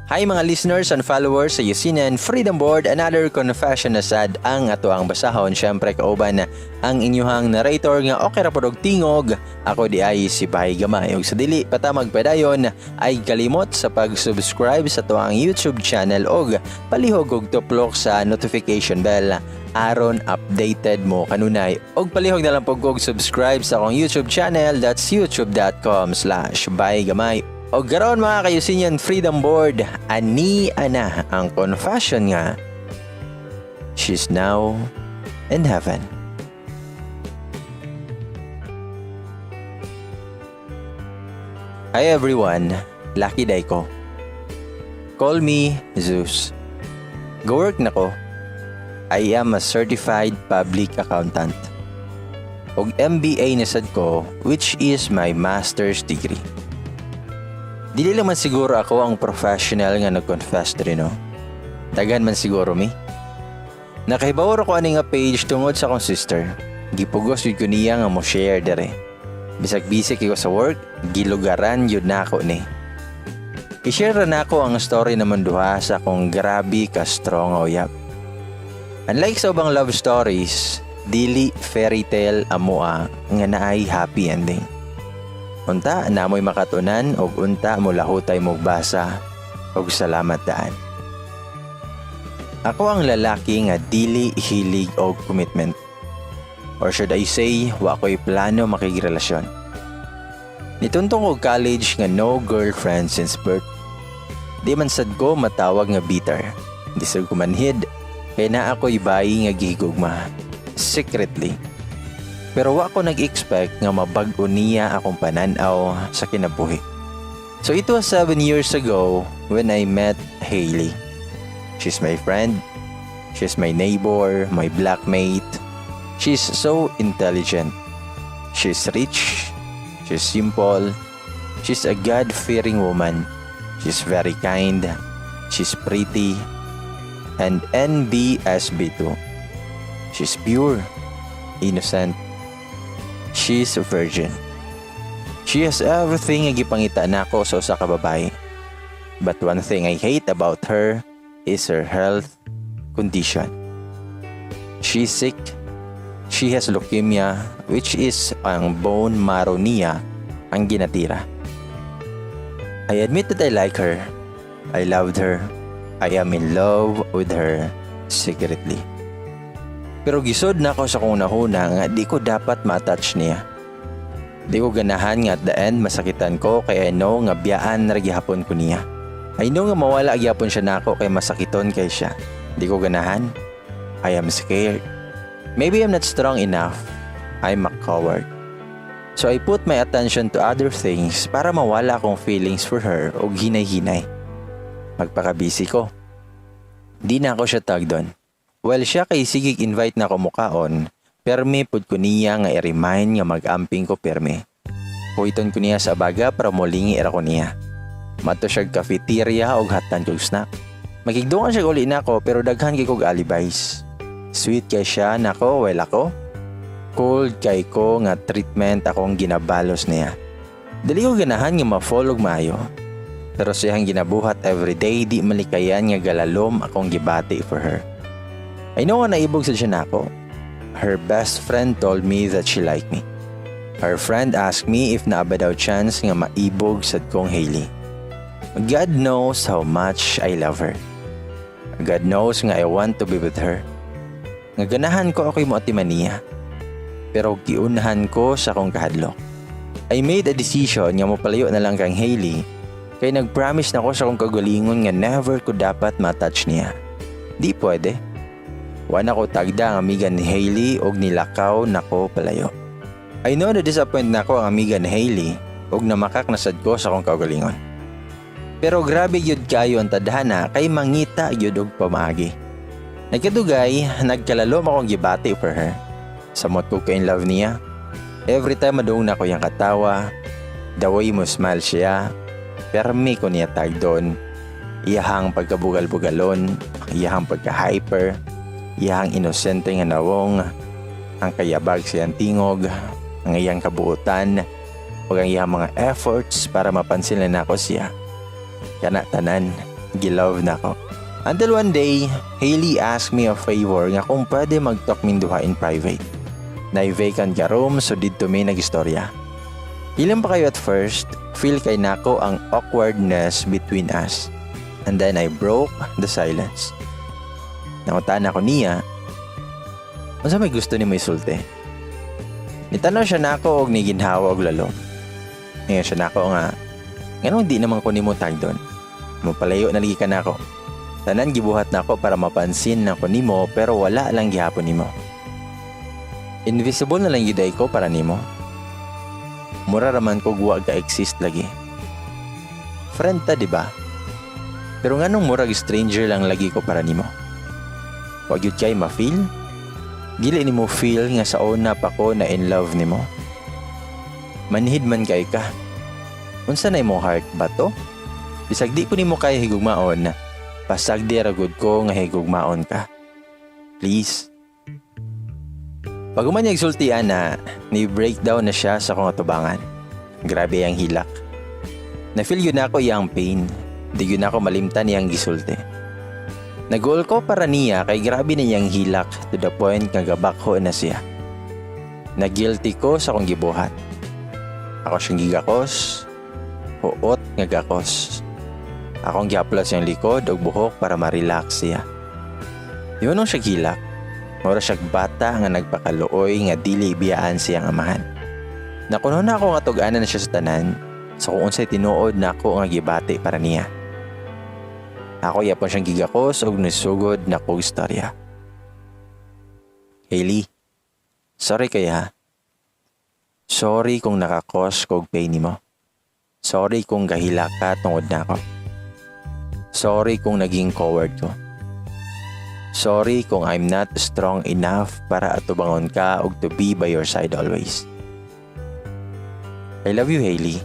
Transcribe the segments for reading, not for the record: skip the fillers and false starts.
Hi mga listeners and followers sa UCnian Freedom Board, another confession na sad ang ato ang basahon. Syempre kauban na ang inyuhang narrator nga okay ra pod tingog. Ako di ay si Gamay ug sa dili pata magpadayon ay kalimot sa pag-subscribe sa ato ang YouTube channel og palihog og tuplok sa notification bell aron updated mo kanunay. Og palihog na lang pug og subscribe sa akong YouTube channel, that's youtube.com/bygamay. O garon mga ka-UCnian Freedom Board, ani ana ang confession nga she's now in heaven. Hi everyone, Lucky Day ko. Call me Zeus. Go work na ko. I am a certified public accountant. Og MBA na sad ko, which is my master's degree. Dili lang man siguro ako ang professional nga nag-confess diri no. Daghan man siguro mi. Nakahibaw ko ani nga page tungod sa akong sister. Gipugos yun ko niya nga mo share dere. Bisag-bisig ko sa work, gilugaran yun na ako ni. I-share na ako ang story naman duha sa akong grabe ka strong uyab. Unlike sa ubang love stories, dili fairy tale amoa nga naay happy ending. Unta na mo'y makatunan o unta mo lahutay mo basa o salamat daan. Ako ang lalaki nga dili hilig o commitment. Or should I say, wa ko'y plano makigrelasyon. Nituntong ko college nga no girlfriend since birth. Di man sad ko matawag nga bitter. Di sad ko manhid, kaya na ako'y bayi nga gihigugma. Secretly. Pero wa ko nag-expect nga mabag-o niya akong pananaw sa kinabuhi. So it was 7 years ago when I met Hailey. She's my friend. She's my neighbor, my blackmate. She's so intelligent. She's rich. She's simple. She's a God-fearing woman. She's very kind. She's pretty. And NBSB too. She's pure, innocent. She's a virgin. She has everything nga gipangita nako sa usa ka babae. But one thing I hate about her is her health condition. She's sick. She has leukemia, which is ang bone marrow niya ang ginatira. I admit that I like her. I loved her. I am in love with her secretly. Pero gisod na ako sa kong nahuna nga di ko dapat ma-touch niya. Di ko ganahan nga at the end masakitan ko kaya I know nga biyaan na gihapon ko niya. I know nga mawala gyapon siya nako kay masakiton kay siya. Di ko ganahan. I am scared. Maybe I'm not strong enough. I'm a coward. So I put my attention to other things para mawala akong feelings for her o hinay-hinay. Magpaka-busy ko. Di na ako siya tag doon. Well, siya kay sigig invite na ko mukaon, permi pud ko niya nga i-remind nga mag-amping ko permi. Kuiton ko niya sa baga para molingi era ko niya. Mato siya cafeteria og hatan kog snack. Magigdukan siya uli nako pero daghan kay kog alibis. Sweet kay siya nako, well ako. Cold kay ko nga treatment akong ginabalos niya. Dali ko ganahan nga ma-follow maayo. Pero siyang ginabuhat everyday di malikayan nga galalom akong gibati for her. I know nga naibog sa siya nako. Her best friend told me that she liked me. Her friend asked me if naaba daw chance nga maibog sad kong Hailey. God knows how much I love her. God knows nga I want to be with her. Nga ganahan ko ako'y moatiman niya. Pero giunahan ko sa akong kahadlok. I made a decision nga mopalayo na lang kang Hailey kay nagpromise na ko sa akong kagalingon nga never ko dapat matouch niya. Di pwede. Wana ko tagda ang amiga ni Hailey og nilakaw nako palayo. I know na disappoint nako ang amiga ni Hailey og namakak nasad ko sa akong kaugalingon. Pero grabe yun kayo ang tadhana kay mangita yun og pamagi. Nagkadugay, nagkalalom akong gibati for her. Samot ko kay in love niya. Every time madung na ko yung katawa, the way mo smile siya, permi ko niya tag doon. Iyahang pagkabugal-bugalon, iyahang pagka-hyper, iyang inosente nga nawong, ang kayabag siyang tingog, ang iyang kabuutan, o ang iyang mga efforts para mapansin na ako siya. Kana tanan, gilove na ko. Until one day, Hailey asked me a favor nga kung pwede mag-talk min duha in private. Na-vacant ka room so dito may nag-istorya. Ilan pa kayo at first, feel kay nako ang awkwardness between us. And then I broke the silence. Nangutaan ako niya, unsa may gusto ni mo isulti? Nitanaw siya nako og niginhawa og lalo. Ngayon siya nako nga, nganong di naman ko nimo tag doon. Mapalayo na lagi ka nako. Tanan gibuhat nako para mapansin nako nimo pero wala lang gihapon nimo. Invisible na lang giday ko para nimo. Mura raman ko guwa ga exist lagi. Friend ta, di ba? Pero nganong murag stranger lang lagi ko para nimo? Wag yun kay ma-feel? Dili nimo feel nga sa una pa ko na in love nimo? Manhid man kay ka. Unsa na imong heart ba to? Bisag di ko nimo kay higugmaon, pasag di ragod ko nga higugmaon ka. Please. Pag umanyag sultian na, ni-breakdown na siya sa kong atubangan. Grabe ang hilak. Na-feel yun ako iyang pain. Di yun ako malimtan iyang gisulti. Nag-goal ko para niya kay grabe na iyang hilak to the point nga gabakho na siya. Nag-guilty ko sa kong gibuhat. Ako siyang gigakos, huot nga gakos. Akong giaplas yung likod o buhok para ma-relax siya. Yun nung siya gilak, mura siya bata nga nagpakaluoy nga dili biyaan siyang amahan. Nakuno na ako nga tug-anan na siya sa tanan, so kung unsay tinuod na ako nga gibati para niya. Ako yapon siyang gigakos og nisugod na kong istorya. Hailey, sorry kaya. Sorry kung nakakos kog pain nimo. Sorry kung gahila ka tungod na ako. Sorry kung naging coward ko. Sorry kung I'm not strong enough para atubangon ka og to be by your side always. I love you, Hailey.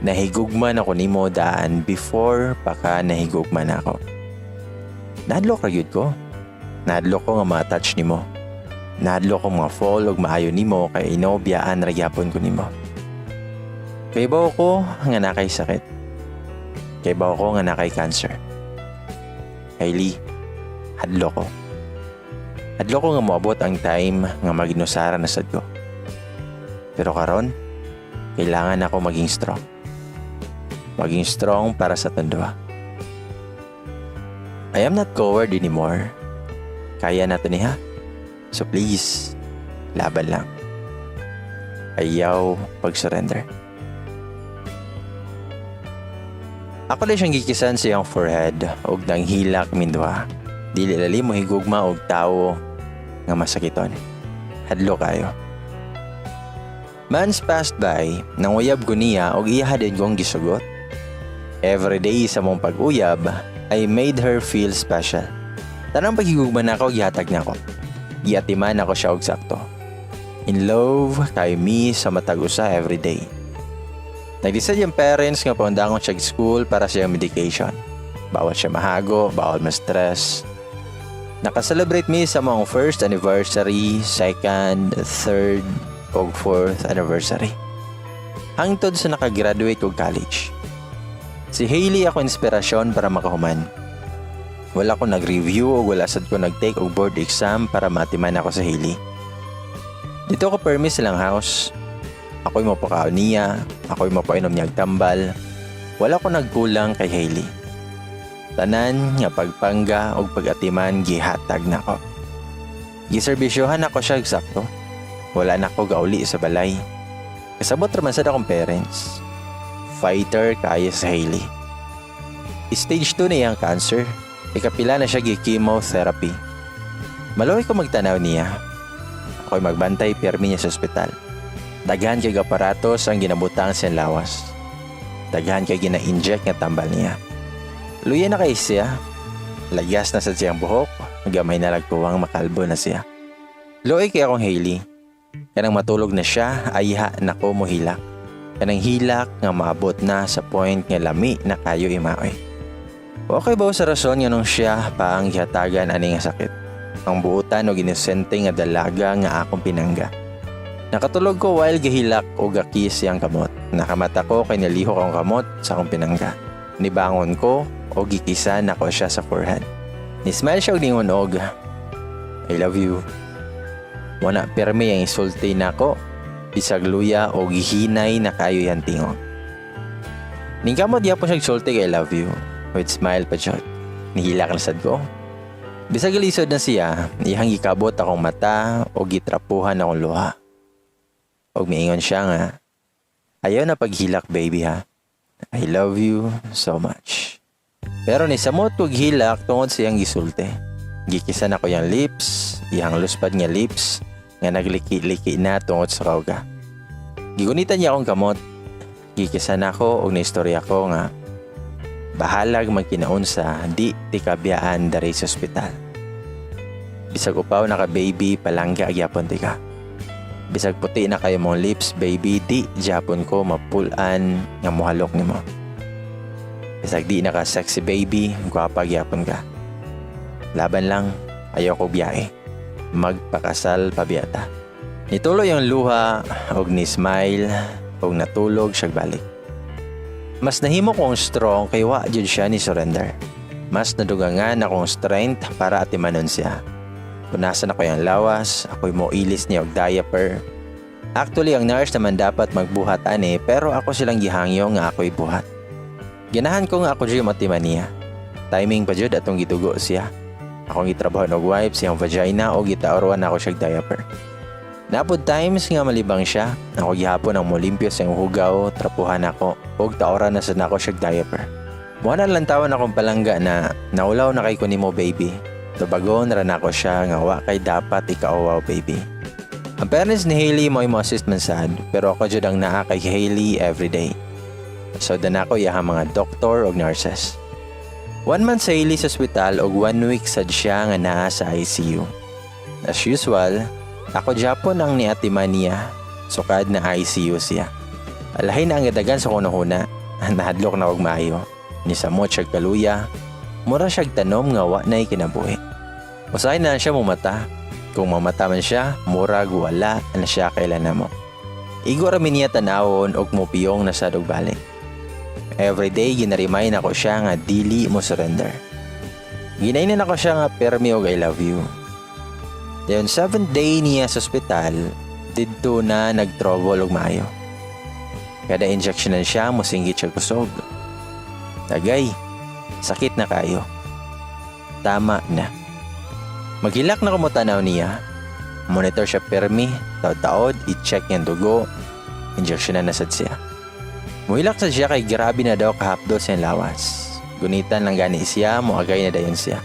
Nahigugman ako nimo daan before pa ka nahigugman ako. Nadlok ra gyud ko. Nadlok ko nga ma-touch nimo. Nadlok ko mga fall og maayo nimo kay inobiyaan ra gyapon ko nimo. Kay bawo ko nga nakay sakit. Kay bawo ko nga nakay cancer. Hailey, hadlok ko. Hadlok ko nga moabot ang time nga maginusara na sad ko. Pero karon, kailangan ako maging strong. Maging strong para sa tandwa. I am not coward anymore. Kaya na to niya. So please, laban lang. Ayaw pag-surrender. Ako lang siyang gikisan sa iyong forehead og nang hilak mindwa. Dili lali mo higugma og tao nga masakiton. Hadlo kayo. Months passed by, nang uyab ko niya og iya din kong gisugot. Every day sa mong pag-uyab, I made her feel special. Tanang paghigugman ako, gihatag na ako. Giatiman ako siya og sakto. In love kay me sa matag usa every day. Nag-decide yung parents nga paundangon siya school para sa medication. Bawal siya mahago, bawal ma-stress. Naka-celebrate me sa mong first anniversary, second, third, o fourth anniversary. Hangtod sa nakagraduate og college. Si Hailey ako inspirasyon para makahuman. Wala ko nag-review o wala sad ko nag-take og board exam para matiman ako sa Hailey. Dito ko permis silang house. Ako'y mapakaon niya, ako'y mapainom niyang tambal. Wala ko nagkulang kay Hailey. Tanan nga pagpangga o pag-atiman gihatag na ko. Giserbisyohan ako siya eksakto. Wala na ko gauli sa balay. Kasabot raman sad akong parents. Fighter kaya sa Hailey. Stage 2 na iyang cancer. Ikapila na siya gi-chemotherapy. Maluwi ko magtanaw niya. Ako'y magbantay permi niya sa ospital. Daghan kay aparatos ang ginabutang siyang lawas. Daghan kay gina-inject nga tambal niya. Luya na kay siya. Lagyas na sa siyang buhok. Gamay na lagtuwang makalbo na siya. Luoy kay akong Hailey. Kanang matulog na siya, ayha na ko mo hilak. Kanang hilak nga maabot na sa point nga lami na kayo imaoy. Okay ba sa rason nga nung siya pa ang gihatagan ani nga sakit? Ang buutan o ginisente nga dalaga nga akong pinangga. Nakatulog ko while gihilak o gakis yang kamot. Nakamata ko kay nalihok ang kamot sa akong pinangga. Nibangon ko o gikisan ako siya sa forehead. Nismile siya og ningon og, I love you. Wala permi ang isulti na ko. Bisag luya o gihinay na kayo yan tingog. Ningkamot yapon siya gisulti I love you. With smile pa siya. Nihilak na sad ko. Bisag ilisod na siya, ihang gikabot akong mata o gitrapuhan akong luha. Og miingon siya nga, ayaw na paghilak baby ha. I love you so much. Pero nisamot ko hilak tungod siyang gisulti. Gikisan ako yung lips, ihang luspad nga lips, nga nagliki-liki na tungod sa kauga. Gigunitan niya akong kamot. Gikisan ako og naistorya ko nga, bahalag magkinaunsa, di tikabiyaan dari sa ospital. Bisag upaw naka baby, palangga agyapon tika. Bisag puti na kayo mong lips, baby, di japon ko mapulan nga muhalok nimo. Bisag di naka sexy baby, gwapa gyapon ka. Laban lang, ayaw ko biyahe. Magpakasal pabiyata. Nituloy ang luha og ni smile og natulog siya balik. Mas nahimo kong strong kay wa jud siya ni surrender. Mas nadugangan akong strength para atimanon siya. Punasan ako yung lawas, ako'y mo ilis niya og diaper. Actually, ang nurse naman dapat magbuhat ani, pero ako silang gihangyo nga ako'y buhat. Ganahan ko nga ako dyan matiman niya. Timing pa jud atong gitugo siya. Akong gitrabaho og wipe siyang vagina o gitaorwan ako siya diaper. Napod times nga malibang siya, ako gihapon ang molimpyo siyang hugaw, trapuhan ako, og taoran na sa nako siya diaper. Muana lang tawon akong palangga na naulaw na kay ko nimo baby. Tubagon ran ako siya nga wa kay dapat ikaawaw baby. Ang parents ni Hailey mo assist man sad, pero ako jud ang naa kay Hailey everyday. So dan ako iyahang mga doktor og nurses. 1 month sa Hailey sa ospital og 1 week sad siya nga naa sa ICU. As usual, ako Japon ang niatiman niya, sukad na ICU siya. Alahay na ang gadagan sa kunahuna, nahadlok na og maayo. Nisamot siya kaluya, mura siya tanom nga wa na'y kinabuhi. Usahay na siya mumata. Kung mamata man siya, murag wala na siya kailan na mo. Igo rami niya tanawon og mupiyong na sad og balik. Everyday ginaremind ako siya nga dili mo surrender. Ginainan ako siya nga permi og I love you. Dayon 7th day niya sa ospital, didto na nag-trouble og maayo. Kada injectionan siya, musinggit siya kusog. Tagay, sakit na kayo. Tama na. Maghilak na kumutanaw niya. Monitor siya permi, taod-taod, i-check niyang dugo, injectionan na sad siya. Muhilak sa siya kay grabe na daw kahapdo siyang lawas. Gunitan lang gani siya, muagay na dayon siya.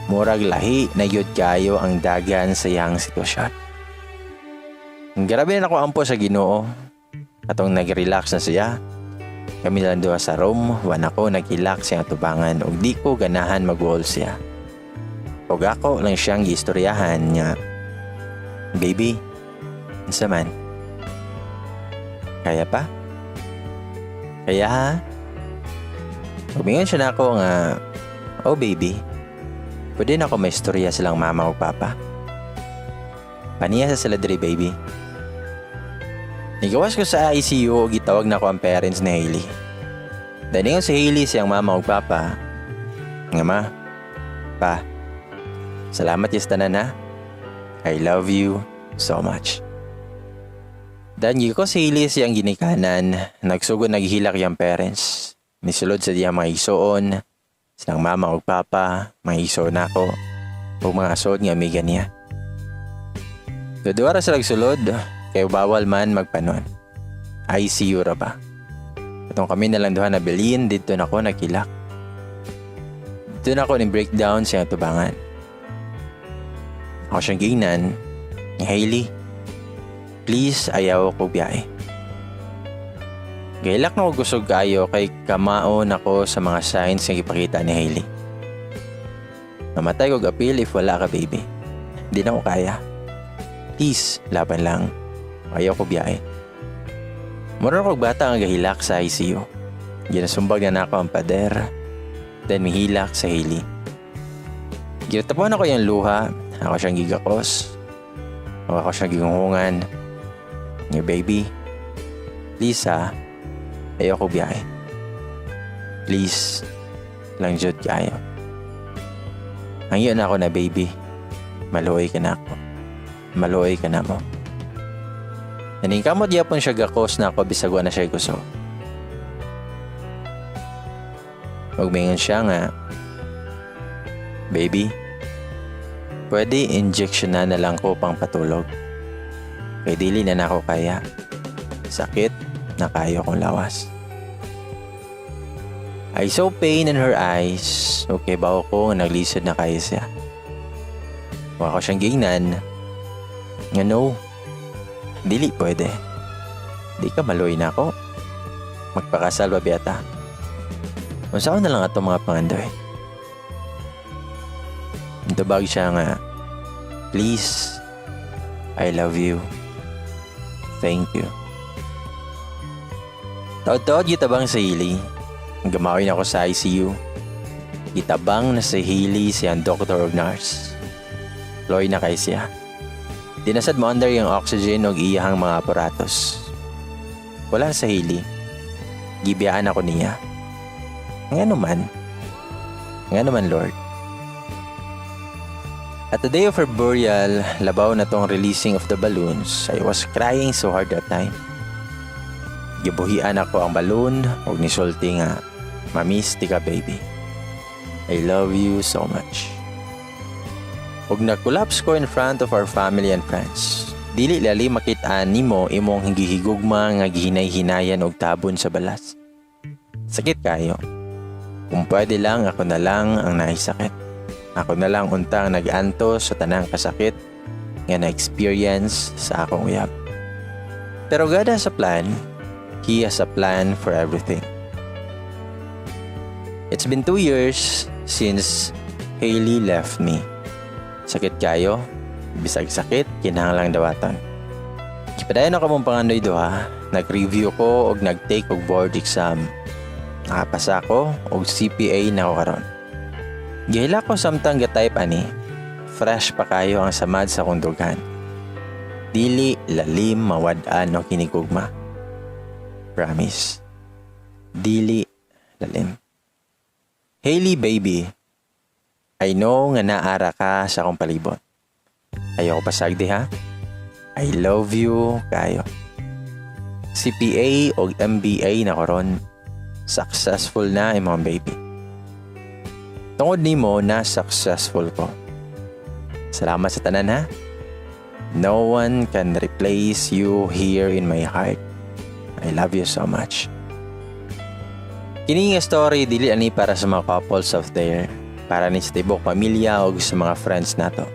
Murag lahi na yun kayo ang dagan sa iyang sitwasyon. Grabe na ako ampo sa Ginoo. Atong nag-relax na siya. Kami lang doon sa room, wan ako nag-relax siyang tubangan ug di ko ganahan mag-wall siya. Ug ako lang siyang giistoryahan niya. Baby, unsa man? Kaya pa? Kaya ha? Umingon siya na ako nga, oh baby, pwede na ako may istorya silang mama o papa. Paniya sa sila diri baby. Nigawas ko sa ICU o gitawag na ko ang parents ni Hailey. Daningon si Hailey siyang mama o papa. Nga ma, pa, salamat yes tanan ha. I love you so much. Dangi ko si Hailey siyang ginikanan, nagsugod naghilak yung parents. Nisulod sa diyang mga isoon, silang mama o papa, mga isoon ako, o mga asod nga amiga niya. Duduwara sa nagsulod, kaya bawal man magpanon. ICU ra ba? Itong kami na lang duha na bilin, dito na ako nagkilak. Dito na ako ni breakdown siyang tubangan. Ako siyang gingnan, Hailey, please ayaw ko biyahe. Gailak na ko gusto kayo kay kamaon ako sa mga signs nga ipakita ni Hailey. Mamatay ko appeal if wala ka baby. Hindi na ko kaya. Please, laban lang. Ayaw ko biyahe. Mura ko bata ang gahilak sa ICU. Ginasumbag na ako ang pader. Then mihilak sa Hailey. Ginatapuan ako yung luha. Ako siyang gigakos. Ako siyang gigungungan. Your baby, please ha, ayaw ko biyahe. Please, lang jud kayo. Hangyo na ako na baby. Maluoy ka na ako. Maluoy ka na mo. Naning kamot yapon siya gakos na ako bisag wa na siya gusto. Magmingon siya nga, baby, pwede injection na lang ko pang patulog. Kay dili na ako kaya. Sakit na kayo kong lawas. I saw pain in her eyes. Okay ba ako naglisod na kayo siya? Huwag ko siyang gingnan. Nga no, dili pwede. Di ka maluoy na ako. Magpakasal ba biyata? Unsa na lang ato mga pangandoy. Tubag siya nga, please, I love you. Thank you. Taod-taod gitabang sa hili. Gamawin ako sa ICU. Gitabang na sa hili siyang doctor o nurse. Loy na kay siya. Dinasad mo under yung oxygen o iyahang mga aparatos. Wala sa hili. Gibiyaan ako niya. Nga naman, Lord. At the day of her burial, labaw na tong releasing of the balloons. I was crying so hard that time. Gibuhian ako ang balloon ug nisulti nga, Mamis, tika baby. I love you so much. Ug nag-collapse ko in front of our family and friends. Dili lali makit-an nimo imong gihigugma nga gihinay-hinayan og tabon sa balas. Sakit kayo. Kung pwede lang, ako na lang ang naisakit. Ako na lang untang nag-antos sa tanang kasakit nga na-experience sa akong uyab. Pero God has a plan. He has a plan for everything. It's been 2 years since Hailey left me. Sakit kayo, bisag sakit, kinahanglang dawaton. Ipadayon ako mong pangandoy doha, nag-review ko og nag-take og board exam. Nakapasa ko og CPA na ko karon. Gihila ko samtang ga-type ani, fresh pa kayo ang samad sa kundugan. Dili lalim mawad-an o kinigugma. Promise. Dili lalim. Hailey baby, I know nga naara ka sa akong palibot. Ayaw ko pasagdi ha. I love you kayo. CPA o MBA na karon, successful na imong baby. Tungod nimo na successful ko. Salamat sa tanan ha. No one can replace you here in my heart. I love you so much. Kini nga story dili ani para sa mga couples out there, para ni sa tibok pamilya o sa mga friends nato.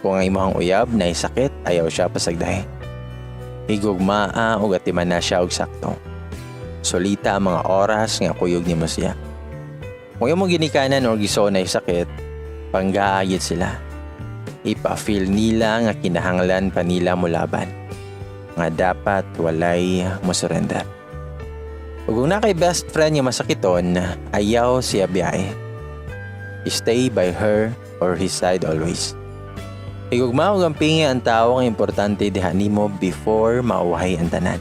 Kung ang imong uyab na sakit, ayaw siya pasagdahi. Higugmaa o atiman na siya og sakto. Solita ang mga oras nga kuyog nimo siya. Kung imong ginikanan o giso na sakit, panggaayit sila. Ipa-feel nila nga kinahanglan pa nila mulaban. Nga dapat walay mo surrender. Ug kung na kay best friend nga masakiton, ayaw siya biyahe. Stay by her or his side always. Higugma og ang pingi ang tao nga importante diha nimo before mauwahay ang tanan.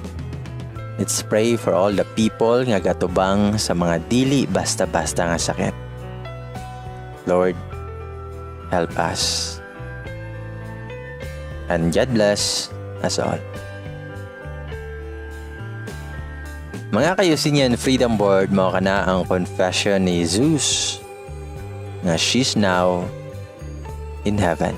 Let's pray for all the people nga gatubang sa mga dili basta-basta nga sakit. Lord, help us. And God bless us all. Mga ka-UCnian Freedom Board, mao kana ang confession ni Zeus nga she's now in heaven.